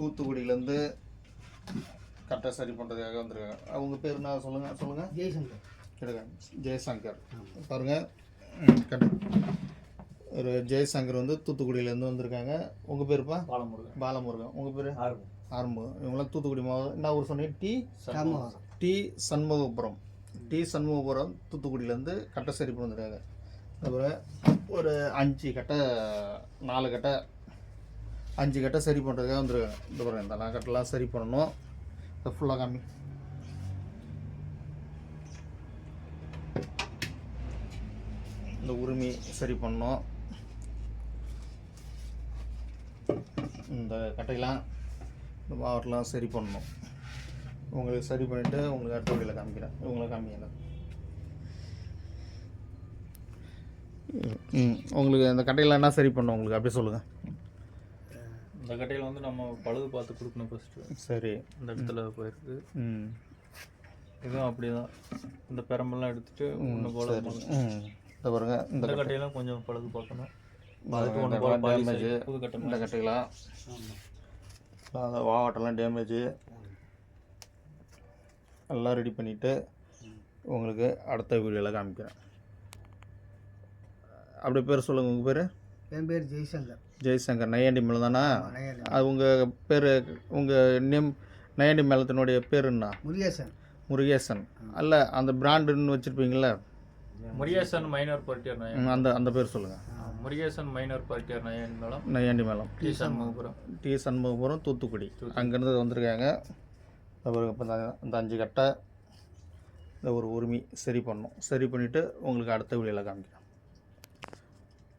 தூத்துக்குடியிலேருந்து கட்டை சரி பண்ணுறதுக்காக வந்திருக்காங்க. அவங்க பேர் நான் சொல்லுங்கள். ஜெய்சங்கர். கிடையாது, ஜெய்சங்கர். பாருங்கள், ஒரு ஜெய்சங்கர் வந்து தூத்துக்குடியிலேருந்து வந்திருக்காங்க. உங்கள் பேருப்பா? பாலமுருகன். உங்கள் பேர்? ஆரம்பம். இவங்களாம் தூத்துக்குடி மாவட்டம். என்ன ஊர் சொன்னீங்க? டி சண்முகபுரம். தூத்துக்குடியிலேருந்து கட்டை சரி பண்ணிருக்காங்க. அப்புறம் ஒரு 5 கட்டை 4 கட்டை 5 கட்டை சரி பண்ணுறதுக்காக வந்துருக்காங்க. இந்த பாருங்கள், இந்த கட்டெல்லாம் சரி பண்ணணும். இதை ஃபுல்லாக காமி. இந்த உரிமை சரி பண்ணணும். இந்த கட்டையெல்லாம் இந்த மாவட்டெலாம் சரி பண்ணணும். உங்களுக்கு சரி பண்ணிவிட்டு உங்களுக்கு அடுத்த வழியில் காமிக்கிறேன். இவங்களை காமிக்கல. உங்களுக்கு அந்த கட்டையெல்லாம் என்ன சரி பண்ணணும் உங்களுக்கு அப்படியே சொல்லுங்கள். இந்த கட்டையில் வந்து நம்ம பழுது பார்த்து கொடுக்கணும் ஃபஸ்ட்டு. சரி, இந்த இடத்துல போயிருக்கு. இதுவும் அப்படி தான். இந்த பெரம்பெல்லாம் எடுத்துகிட்டு ஒன்று போல இந்த பாருங்க, இந்த கட்டையெல்லாம் கொஞ்சம் பழுது பார்க்கணும். அதுக்கு ஒன்று போல டேமேஜ். புது கட்டை இந்த கட்டையெல்லாம் வாவாட்டெல்லாம் டேமேஜு எல்லாம் ரெடி பண்ணிவிட்டு உங்களுக்கு அடுத்த வீடியோவில் காமிக்கிறேன். அப்படி பேர் சொல்லுங்கள். உங்கள் பேர்? என் பேர் ஜெய்சங்கர். ஜெய்சங்கர். நையாண்டி மேலே தானா? அது உங்கள் பேர், உங்கள் நேம் நையாண்டி மேலத்தினுடைய பேர் என்ன? முருகேசன். அல்ல, அந்த பிராண்டுன்னு வச்சுருப்பீங்களா? முருகேசன் மைனர் பார்ட்டியர் நயன். அந்த பேர் சொல்லுங்கள். முருகேசன் மைனர் பார்ட்டியர் நையாண்டி மேளம். டி சண்முகபுரம் தூத்துக்குடி. அங்கேருந்து வந்திருக்காங்க. அப்புறம் இப்போ இந்த 5 கட்டை இந்த ஒரு உரிமை சரி பண்ணணும். சரி பண்ணிவிட்டு உங்களுக்கு அடுத்த வீடியோவில் காமிக்கிறேன்.